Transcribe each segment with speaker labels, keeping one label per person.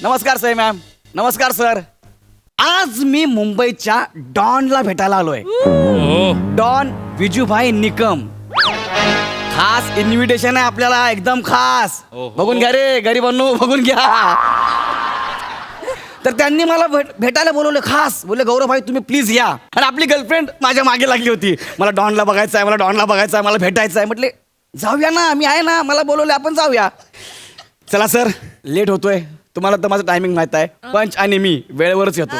Speaker 1: नमस्कार सई मॅम. नमस्कार सर. आज मी मुंबईच्या डॉनला भेटायला आलोय. डॉन विजूभाई निकम. खास इन्व्हिटेशन आहे आपल्याला, एकदम खास. बघून घ्या रे गरीबांनो, बघून घ्या. तर त्यांनी मला भेटायला बोलवलं खास. बोलले गौरवभाई तुम्ही प्लीज या. आणि आपली गर्लफ्रेंड माझ्या मागे लागली होती. मला डॉनला बघायचं आहे, मला डॉनला बघायचं आहे, मला भेटायचं आहे. म्हटले जाऊया ना, मी आहे ना, मला बोलवले, आपण जाऊया. चला सर, लेट होतोय. तुम्हाला तर माझं टायमिंग माहित आहे. पंच आणि मी वेळेवरच येतो.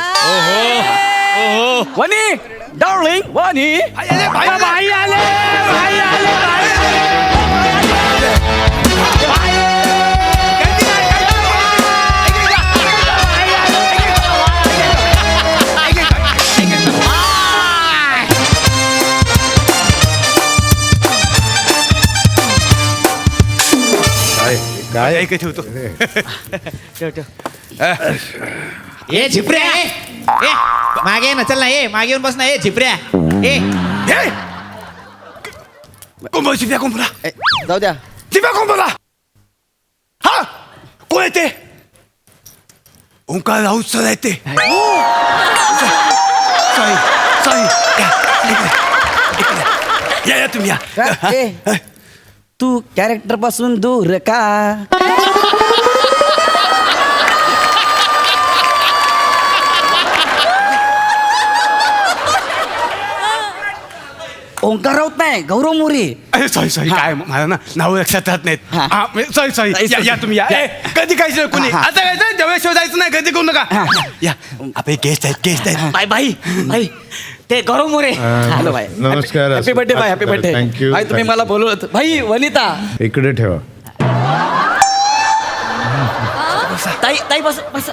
Speaker 1: वनी डार्लिंग वनी.
Speaker 2: काय ठेवतो.
Speaker 3: ए झिपऱ्या, ए मागे ये ना, चल ना, ये मागे येऊन बस ना, ए झिपऱ्या. ए
Speaker 2: कोण शिप्या कोण बोला,
Speaker 1: जाऊ द्या.
Speaker 2: शिप्या कोण बोला. हा कोण येते. ओंकार राऊत सर येते. या तुम्ही या.
Speaker 1: ए, तू कॅरेक्टर पासून दूर का. ओंकार राऊत नाही, गौरव मोरे.
Speaker 2: अरे सॉरी काय मला ना नाव लक्षात राहत नाहीत. सॉरी या तुम्ही या. कधी काय कोणी आता काय जेव्हा शोधायचं नाही, कधी करू नका. या आपले गेस्ट आहेत.
Speaker 1: बाय बाई बाई, ते गौरव मोरे. हॅलो बाय.
Speaker 4: नमस्कार.
Speaker 1: हॅपी बर्थडे बाय. Happy birthday.
Speaker 4: थँक्यू.
Speaker 1: बाय, तुम्ही मला बोलवलं. भाई वनिता.
Speaker 4: इकडे ठेवा.
Speaker 1: ताई ताई बस बस.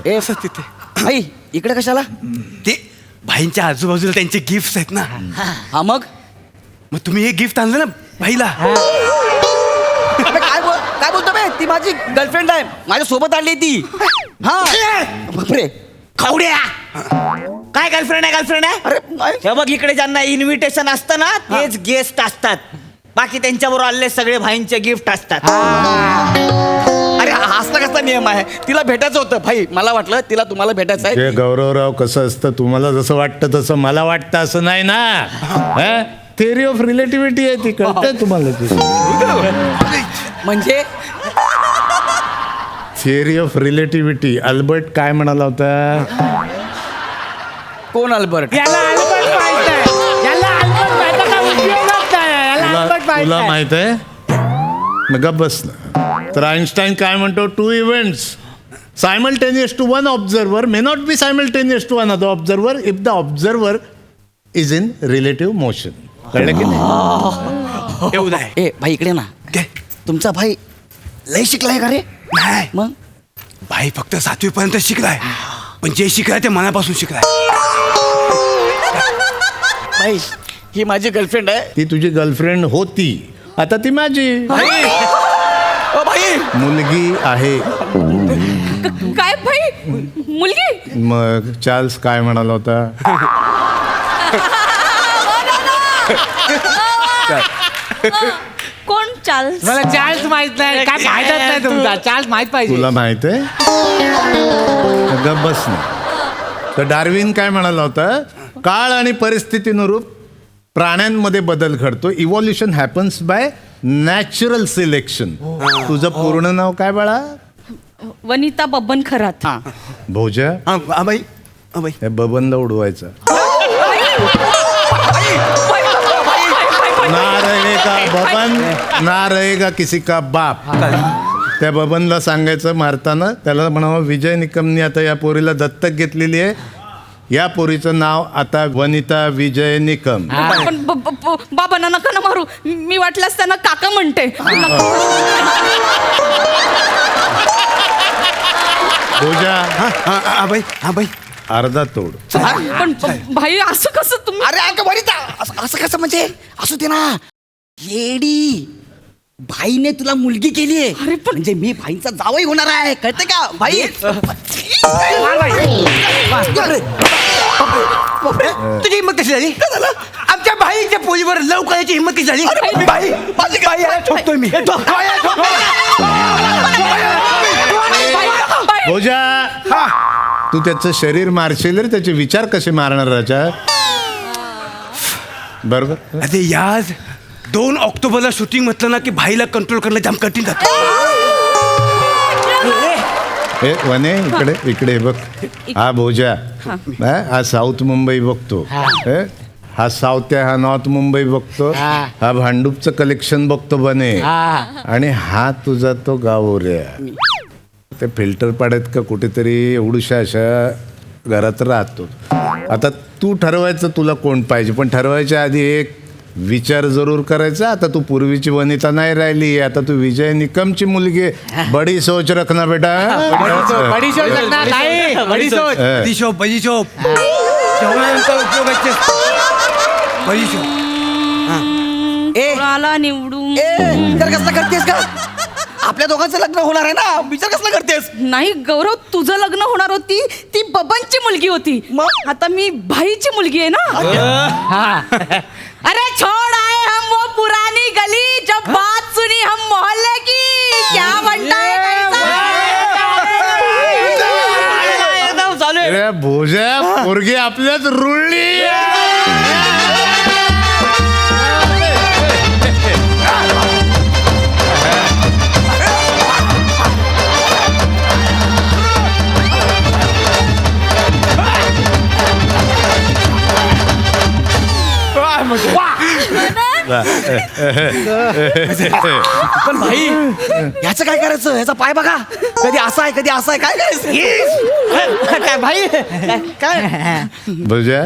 Speaker 1: ए
Speaker 2: तिथे
Speaker 1: भाई इकडे कशाला.
Speaker 2: ते भाईंच्या आजूबाजूला त्यांचे गिफ्ट आहेत ना.
Speaker 1: हा मग
Speaker 2: तुम्ही एक गिफ्ट आणलं ना भाईला.
Speaker 1: काय बोलतो बे, ती माझी गर्लफ्रेंड आहे, माझ्या सोबत आणली ती. हा बापरे.
Speaker 3: खावड्या, काय गर्लफ्रेंड आहे.
Speaker 1: अरे
Speaker 3: हे बघ, इकडे ज्यांना इन्व्हिटेशन असतं ना, तेच गेस्ट असतात. बाकी त्यांच्याबरोबर आलेले सगळे भाईंचे गिफ्ट असतात.
Speaker 1: अरे असला कसा नियम आहे. तिला भेटायचं होतं भाई, मला वाटलं तिला तुम्हाला भेटायचं आहे.
Speaker 4: जे गौरवराव कसं असतं, तुम्हाला जसं वाटतं तसं मला वाटतं असं नाही ना. थेअरी ऑफ रिलेटिव्हिटी आहे ती, कळतंय तुम्हाला ती.
Speaker 1: म्हणजे
Speaker 4: थिअरी ऑफ रिलेटिव्हिटी. अल्बर्ट काय म्हणाला होता.
Speaker 1: कोण अल्बर्ट.
Speaker 4: तुला माहित आहे. मग गप्प बस ना. तर आईन्स्टाईन काय म्हणतो, 2 events simultaneous to one observer may not be simultaneous to another observer if the observer is in relative motion. कळलं की नाही.
Speaker 2: एवढं आहे.
Speaker 1: ए भाई इकडे ना. तुमचा भाई लय शिकलाय का रे.
Speaker 2: नाही
Speaker 1: मग
Speaker 2: भाई फक्त 7वी पर्यंत शिकलाय, पण जे शिकलाय ते मनापासून शिकलाय.
Speaker 1: भाई ही माझी गर्लफ्रेंड आहे.
Speaker 4: ती तुझी गर्लफ्रेंड होती, आता ती माझी
Speaker 1: ओ भाई
Speaker 4: मुलगी आहे.
Speaker 5: काय भाई मुलगी.
Speaker 4: मग चार्ल्स काय म्हणाला होता.
Speaker 5: कोण चार्ल्स.
Speaker 3: मला चार्ल्स माहित नाही. काय फायदाच नाही तुमचा. चार्ल्स माहित पाहिजे.
Speaker 4: तुला माहित आहे. गप्प बस ना. तर डार्विन काय म्हणाला होता, काळ आणि परिस्थितीनुरूप प्राण्यांमध्ये बदल घडतो. Evolution happens bye natural selection. तुझं पूर्ण नाव काय बाळा.
Speaker 5: वनिता बबन खरात.
Speaker 4: भोजा. हे बबनला उडवायचं. ना रहेगा बबन ना रहेगा किसी का बाप. त्या बबनला सांगायचं मारताना, त्याला म्हणावं विजय निकमनी आता या पोरीला दत्तक घेतलेली आहे, या पोरीचं नाव आता वनिता विजय निकम.
Speaker 5: पण बाबांना नका ना मारू. मी वाटल्यास त्यांना काका म्हणते.
Speaker 4: भोजा.
Speaker 2: हा बाई
Speaker 4: अर्धा तोड.
Speaker 5: पण भाई असं कसं तुम्ही.
Speaker 1: अरे अगं वनिता, असं कसं म्हणजे. असू दे ना येडी. भाईने तुला मुलगी केली आहे,
Speaker 5: अरे पण-
Speaker 1: म्हणजे मी भाईचा जावई होणार आहे, कळते का भाई.
Speaker 2: तुझी हिंमत कशी झाली. आमच्या भाईच्या पोलीवर लव करायची हिंमत कशी झाली. बाई माझी बाई ठोकतोय मी.
Speaker 4: भोजा तू त्याचं शरीर मारशील रे, त्याचे विचार कसे मारणार राजा? बरोबर.
Speaker 2: अरे यार 2 ऑक्टोबरला शूटिंग म्हटलं ना की भाईला कंट्रोल करणं जाम कठीण जातं.
Speaker 4: हे वने इकडे इकडे बघ. हा भोजा हा साऊथ मुंबई बघतो, हा साऊथ आहे, हा नॉर्थ मुंबई बघतो, हा भांडूपचं कलेक्शन बघतो बने, आणि हा तुझा तो गावोऱ्या ते फिल्टर पाड्यात का कुठेतरी एवढूशा अशा घरात राहतो. आता तू ठरवायचं तुला कोण पाहिजे, पण ठरवायच्या आधी एक विचार जरूर करायचा. आता तू पूर्वीची वनिता नाही राहिली, आता तू विजय निकमची मुलगी आहे. बडी सोच रखना बेटा.
Speaker 2: बडीशोप बडीशोप जेवणानंतर उपयोगाचे बडीशोप.
Speaker 5: कोणाला निवडून
Speaker 1: विचार कसला करतेस का? आपल्या दोघांचं लग्न होणार आहे ना, विचार कसला करतेस?
Speaker 5: नाही गौरव, तुझं लग्न होणार होती ती बबनची मुलगी होती,
Speaker 1: मग?
Speaker 5: आता मी भाईची मुलगी आहे ना. अरे छोड़ आए हम वो पुरानी गली, जब बात सुनी हम मोहल्ले की. क्या बनता है
Speaker 3: एकदम चालू आहे.
Speaker 4: अरे भोजा पोरगी आपल्यात रुळली.
Speaker 1: पण भाई ह्याचं काय करायचं? ह्याचा पाय बघा, कधी असा आहे कधी असा आहे, काय करायचं?
Speaker 3: काय भाई काय
Speaker 4: भोजा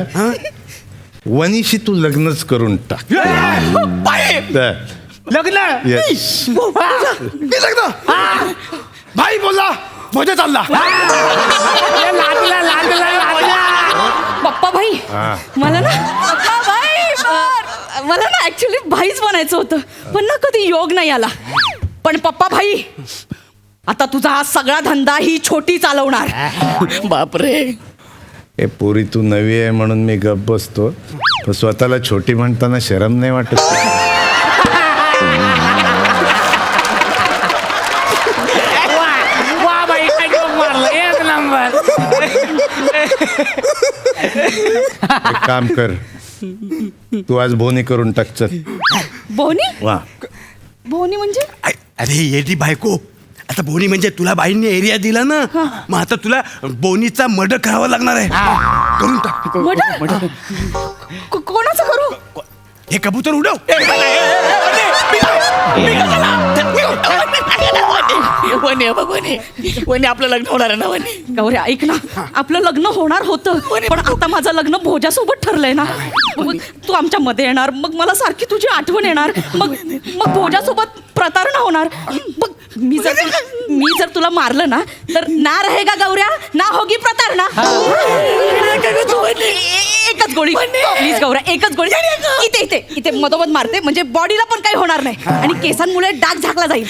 Speaker 4: वनीशी तू लग्नच करून टाक.
Speaker 1: पाय
Speaker 2: लग्न
Speaker 4: Yes.
Speaker 2: हे लग्न भाई बोलला भोजा चालला.
Speaker 5: पप्पा भाई, मला ना मला ना ऍक्च्युली भाईच बनायचं होतं, पण ना कधी योग नाही आला. पण पप्पा भाई, आता तुझा हा सगळा धंदा ही छोटी चालवणार.
Speaker 1: बापरे.
Speaker 4: ए पोरी तू नवी आहे म्हणून मी गप्प बसतो, पण स्वतःला छोटी म्हणताना शरम नाही वाटत? एक काम कर, तू आज बोनी करून टाक. चल
Speaker 5: बोनी?
Speaker 4: वा.
Speaker 5: बोनी म्हणजे?
Speaker 2: अरे येडी बायको, आता बोनी म्हणजे तुला बाईंनी एरिया दिला ना, मग आता तुला बोनीचा मर्डर करावा लागणार आहे. करून टाक.
Speaker 5: मर्डर? कोणाचं करू?
Speaker 2: हे कबूतर उडव.
Speaker 1: वने आपलं लग्न होणार आहे ना वने.
Speaker 5: गौऱ्या ऐक ना, आपलं लग्न होणार होतं, पण आता माझं लग्न भोजासोबत ठरलंय ना. मग तू आमच्या मध्ये येणार, मग मला सारखी तुझी आठवण येणार, मग मग भोजासोबत प्रतारणा होणार. मग मी जर तुला मारलं ना, तर ना रहेगा गौऱ्या, ना होगी प्रतारणा. एकच गोळी प्लीज गौऱ्या, एकच गोळी. इथे इथे इथे मधोमध मारते, म्हणजे बॉडीला पण काही होणार नाही आणि केसांमुळे डाग झाकला जाईल.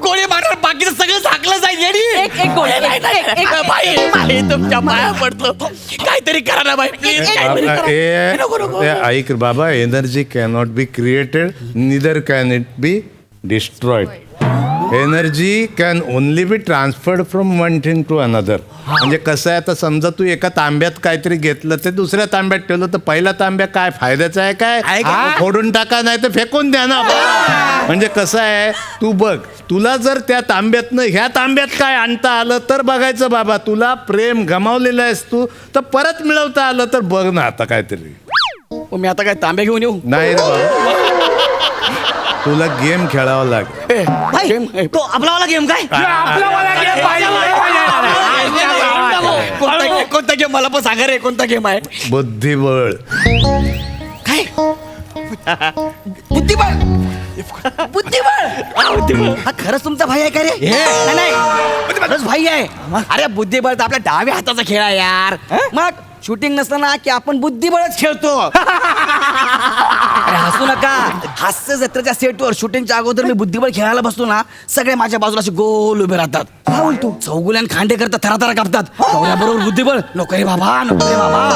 Speaker 1: गोळी मारणार, बाकीचं सगळं झाकलं जाईल. येडी.
Speaker 5: एक एक गोळी.
Speaker 1: भाई तुमच्या पाया पडतो, काहीतरी करा ना भाई प्लीज.
Speaker 4: ऐक बाबा, energy cannot be created, neither can it be destroyed. Energy can only be transferred from one thing to another. म्हणजे कसं आहे, आता समजा तू एका तांब्यात काहीतरी घेतलं, ते दुसऱ्या तांब्यात ठेवलं, तर पहिला तांब्या काय फायद्याचा आहे काय? फोडून टाका, नाही तर फेकून द्या ना. म्हणजे कसं आहे, तू बघ, तुला जर त्या तांब्यातनं ह्या तांब्यात काय आणता आलं तर बघायचं बाबा. तुला प्रेम गमावलेलं आहेस तू, तर परत मिळवता आलं तर बघ ना आता काहीतरी.
Speaker 1: मी आता काय तांब्या घेऊन येऊ?
Speaker 4: नाही रे बाबा, तुला गेम खेळावा लागेल.
Speaker 3: भाई तो आपलावाला गेम काय?
Speaker 1: कोणता गेम मला पण सांगा रे, कोणता गेम आहे?
Speaker 4: बुद्धिबळ.
Speaker 1: काय? बुद्धिबळ? बुद्धिबळ? हा खरंच तुमचा भाई आहे का रे? नाही, नाही खरंच भाई आहे. अरे बुद्धिबळ तर आपल्या डाव्या हाताचा खेळ आहे यार. मग शूटिंग नसताना की आपण बुद्धिबळच खेळतो. अरे हसू नका. हास्य जत्रेच्या सेटवर शूटिंगच्या अगोदर मी बुद्धिबळ खेळायला बसतो ना, सगळे माझ्या बाजूला असे गोल उभे राहतात. काय बोलतो? चौगुल्यान खांडे करतात, थराथरा कापतात. बरोबर बुद्धिबळ नको रे बाबा, नको रे बाबा.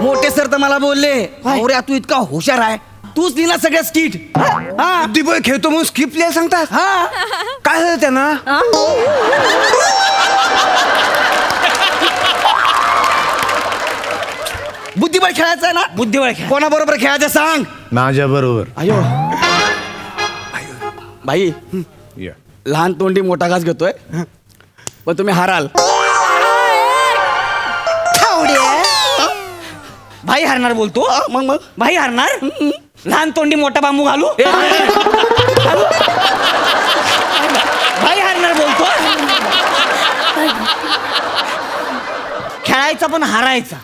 Speaker 1: मोठे सर तर मला बोलले, गौऱ्या तू इतका हुशार आहे, तूच लिहिला सगळ्या स्किट हा
Speaker 2: बुद्धिबळ खेळतो म्हणून स्क्रिप्ट लिहायला सांगतात
Speaker 1: हा
Speaker 2: काय झालं त्यांना
Speaker 1: बुद्धिबळ खेळायचं आहे ना
Speaker 3: बुद्धिबळ खेळ
Speaker 1: कोणाबरोबर खेळायचं सांग
Speaker 4: माझ्या बरोबर
Speaker 1: अयो भाई लहान तोंडी मोठा घास घेतोय पण तुम्ही हाराल
Speaker 3: भाई हरणार बोलतो
Speaker 1: मग
Speaker 3: भाई हरणार लहान तोंडी मोठा बांबू घालू भाई हरणार बोलतो खेळायचा पण हारायचा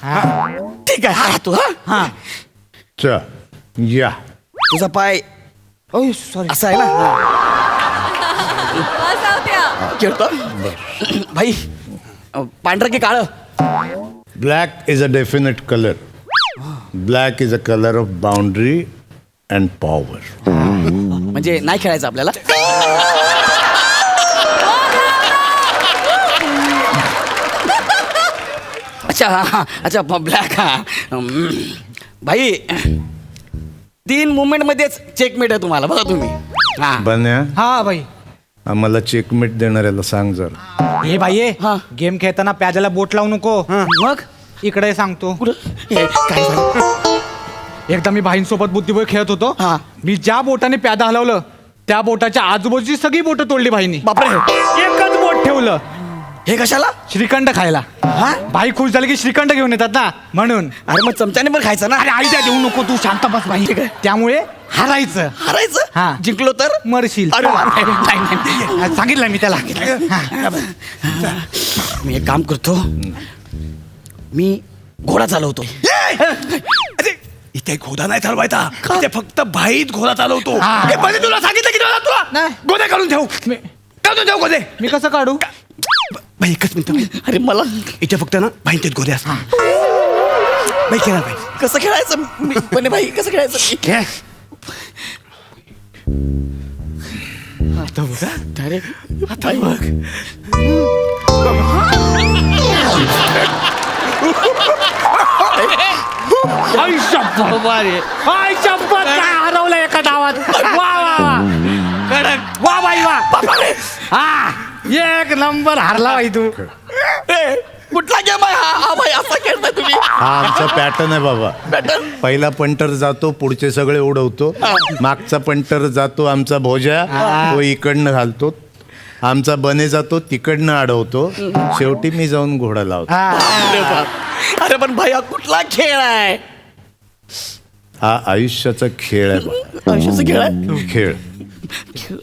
Speaker 1: ठीक आहे हारा तू हा
Speaker 3: हा
Speaker 4: चा या
Speaker 1: तुझा पाय
Speaker 3: सॉरी
Speaker 1: असा आहे ना खेळतो भाई पांढरं की काळं
Speaker 4: black is a definite colour black is a colour of boundary and power
Speaker 1: म्हणजे नाही खेळायचं आपल्याला अच्छा हा अच्छा ब्लॅक हा भाई 3 मुवमेंट मध्येच चेकमेट आहे तुम्हाला बघा तुम्ही हा
Speaker 4: बन्या
Speaker 6: हा भाई
Speaker 4: आम्हाला चेकमेट देणाऱ्याला सांग जरा
Speaker 6: हे भाई
Speaker 1: हा.
Speaker 6: गेम खेळताना प्याजाला बोट लावू नको
Speaker 1: मग
Speaker 6: इकडे सांगतो
Speaker 1: हे, काय झालं?
Speaker 6: एकदा मी भाईंसोबत बुद्धिबळ खेळत होतो
Speaker 1: हा.
Speaker 6: मी ज्या बोटाने प्यादा हलवलं त्या बोटाच्या आजूबाजूची सगळी बोटं तोडली भाईनी
Speaker 1: बापरे
Speaker 6: एकच बोट ठेवलं
Speaker 1: हे कशाला
Speaker 6: श्रीखंड खायला
Speaker 1: हा
Speaker 6: भाई खुश झाले की श्रीखंड घेऊन येतात ना म्हणून
Speaker 1: अरे मग चमच्याने पण खायचं ना
Speaker 6: अरे आयडिया देऊ नको तू शांत बस भाई त्यामुळे हारायचं
Speaker 1: हारायचं
Speaker 6: हा.
Speaker 1: जिंकलो तर
Speaker 6: मरशील
Speaker 1: अरे वा, नाही, नाही, नाही.
Speaker 6: सांगितलं मी त्याला
Speaker 1: मी एक काम करतो मी घोडा चालवतो
Speaker 2: अरे इथे घोडा नाही चालवायचा इथे फक्त भाईत घोडा चालवतो
Speaker 6: हा.
Speaker 2: हे पहिले तुला सांगितलं की तुला
Speaker 6: नाही.
Speaker 2: गोदे काढून ठेव
Speaker 6: मी-
Speaker 2: काढून ठेव गोदे
Speaker 6: मी कसं काढू
Speaker 2: भाई एकच मिनिट
Speaker 1: अरे मला
Speaker 2: इथे फक्त ना भाईंतेत गोदे असतात भाई खेळा भाई
Speaker 1: कसं खेळायचं पण भाई कसं खेळायचं
Speaker 2: खेळ
Speaker 1: अरे आता बघ
Speaker 6: आई शपथ आई शपथ काय हरवलं एका डावात वा वा वा वा बाई वा हा एक नंबर हारला बाई तू
Speaker 1: कुठला गेम आहे हा भाई असा खेळताय तुम्ही
Speaker 4: हा आमचा पॅटर्न आहे बाबा
Speaker 1: पॅटर्न
Speaker 4: पहिला पंटर जातो पुढचे सगळे उडवतो मागचा पंटर जातो आमचा भोजा तो इकडनं घालतो आमचा बने जातो तिकडनं अडवतो शेवटी मी जाऊन घोडा लावतो
Speaker 1: अरे बाप. अरे पण भाई हा कुठला खेळ आहे
Speaker 4: हा आयुष्याचा खेळ आहे बाबा.
Speaker 1: आयुष्याचा खेळ आहे
Speaker 4: खेळ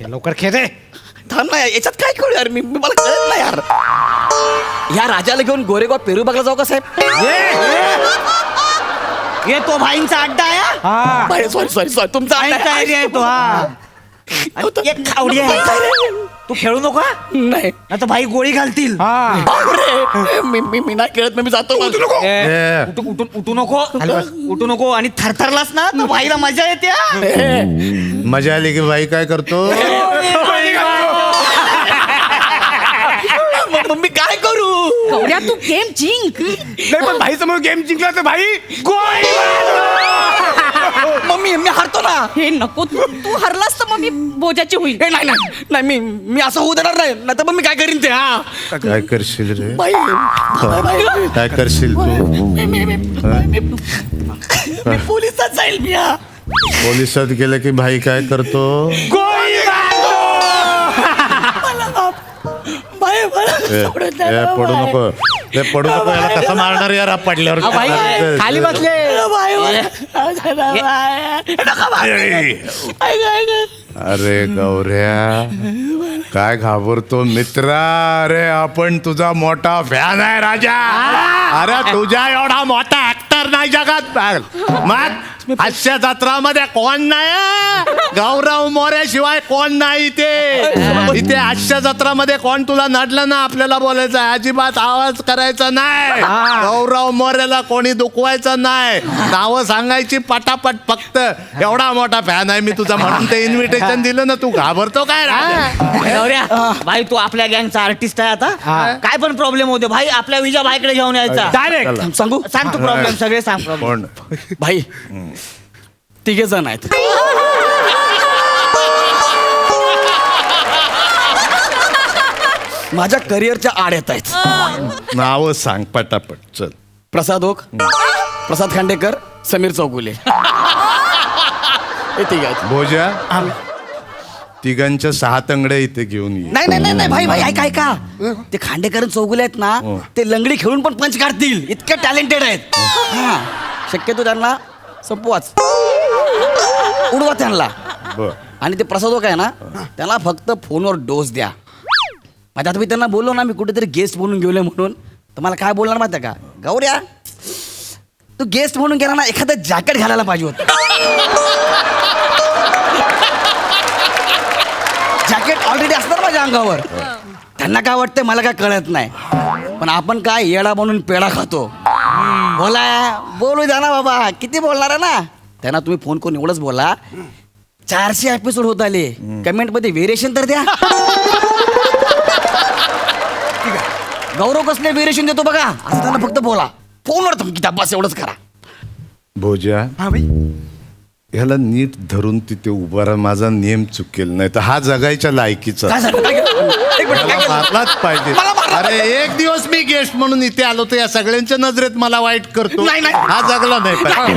Speaker 6: लवकर खेळ रे
Speaker 1: थांब ना याच्यात काय करू यार मी मला कळत नाही यार या राजाला घेऊन गोरेगाव पेरू बघायला जाऊ का साहेब
Speaker 3: हे तो भाईंचा अड्डा आहे हा?
Speaker 6: हा
Speaker 1: सॉरी तुमचा
Speaker 3: भाईंचा एरिया आहे तो हा आणि एक खावडी आहे तू खेळू नको हा?
Speaker 1: नाही
Speaker 3: नाही तर भाई गोळी घालतील
Speaker 6: हा
Speaker 1: बापरे. मी नाही खेळत मी जातो मग.
Speaker 4: ए,
Speaker 3: उठू नको उठू नको आणि थरथरलास ना तर भाईला मजा येते हा.
Speaker 4: मजा आली की बाई काय करतो
Speaker 1: मग मी काय करू
Speaker 5: गौऱ्या तू गेम जिंक
Speaker 2: नाही पण भाई समोर गेम जिंकला तर भाई गोळी
Speaker 1: मम्मी मी हारतो ना
Speaker 5: हे नको तू हरलास तर मग मी बोजाची होईल
Speaker 1: हे नाही मी असं होऊ देणार नाही तर मग मी काय करीन ते हा
Speaker 4: काय करशील रे
Speaker 1: बाई बाई.
Speaker 4: काय करशील तू
Speaker 1: मी पोलिसात जाईल मी हा
Speaker 4: पोलिसात गेलं की भाई काय करतो
Speaker 1: बाई मला
Speaker 4: ए,
Speaker 1: सोडून द्या
Speaker 4: ए,
Speaker 1: ना,
Speaker 4: पडू
Speaker 1: बाई.
Speaker 4: नको ते पडू नको याला कसं मारणार यार पडल्यावर
Speaker 6: भाई खाली बसले
Speaker 1: बाई, बाई. नका बाई.
Speaker 4: अरे गौऱ्या काय घाबरतो मित्रा अरे आपण तुझा मोठा फॅन आहे राजा अरे तुझ्या एवढा मोठा ऍक्टर नाही जगात मग हास्य जत्रामध्ये कोण नाही गौरव मोरे शिवाय कोण नाही इथे हास्य जत्रामध्ये कोण तुला नडलं ना आपल्याला बोलायचं आहे. अजिबात आवाज करायचा नाही गौरव मोरेला कोणी दुखवायचं नाही नावं सांगायची पटापट फक्त एवढा मोठा फॅन आहे मी तुझा म्हणून ते इन्व्हिटेशन दिलं ना तू घाबरतो काय
Speaker 3: गौऱ्या भाई तू आपल्या गँगचा आर्टिस्ट आहे आता काय पण प्रॉब्लेम होते भाई आपल्या विजा भाईकडे घेऊन यायचा
Speaker 6: डायरेक्ट
Speaker 1: सांगू
Speaker 3: सांग तू प्रॉब्लेम सगळे सांग प्रॉब्लेम
Speaker 4: कोण
Speaker 1: भाई तिघे जण आहेत. माझ्या करिअरच्या आड येत आहेत.
Speaker 4: नावं सांग पटापट चल.
Speaker 1: प्रसाद ओक, प्रसाद खांडेकर, समीर चौगुले, हे तिघे आहेत.
Speaker 4: भोजा तिघांच्या 6 तंगड्या इथे घेऊन ये.
Speaker 1: नाही नाही नाही नाही, भाई भाई ऐका ऐका, ते खांडेकर आणि चौगुले आहेत ना, ते लंगडी खेळून पण पंच काढतील, इतके टॅलेंटेड आहेत. हा, शक्यतो त्यांना संपवाच, उडवा त्यांना.
Speaker 4: बर.
Speaker 1: आणि ते प्रसाद ओक आहे ना, त्याला फक्त फोनवर डोस द्या. म्हणजे आता मी त्यांना बोललो ना, मी कुठेतरी गेस्ट म्हणून गेलोय म्हणून, तर मला काय बोलणार माहिती आहे का, गौऱ्या तू गेस्ट म्हणून गेला ना, एखादं जॅकेट घालायला पाहिजे होतं. जॅकेट ऑलरेडी असणार माझ्या अंगावर. त्यांना काय वाटतंय मला काय कळत नाही, पण आपण काय येडा म्हणून पेढा खातो. बोलू द्या ना बाबा, किती बोलणार आहे ना. त्यांना तुम्ही फोन करून एवढंच बोला, 400 एपिसोड होत आले, कमेंट मध्ये व्हेरिएशन तर द्या. गौरव कसले व्हेरिएशन देतो बघा, असं त्यांना फक्त बोला फोनवर, तुम्ही बस एवढंच करा.
Speaker 4: भोजा
Speaker 2: हा भाई,
Speaker 4: ह्याला नीट धरून तिथे उभा राहा, माझा नेम चुकेल नाही तर हा जगायच्या लायकीचा.
Speaker 1: काय झालं? काय केलं? एक मिनिट, काय केलं?
Speaker 4: मारलाच पाहिजे.
Speaker 1: मला मारलं
Speaker 4: अरे एक दिवस मी गेस्ट म्हणून इथे आलो तर या सगळ्यांच्या नजरेत मला वाईट करतो.
Speaker 1: नाही, नाही.
Speaker 4: हा जगला नाही पाहिजे.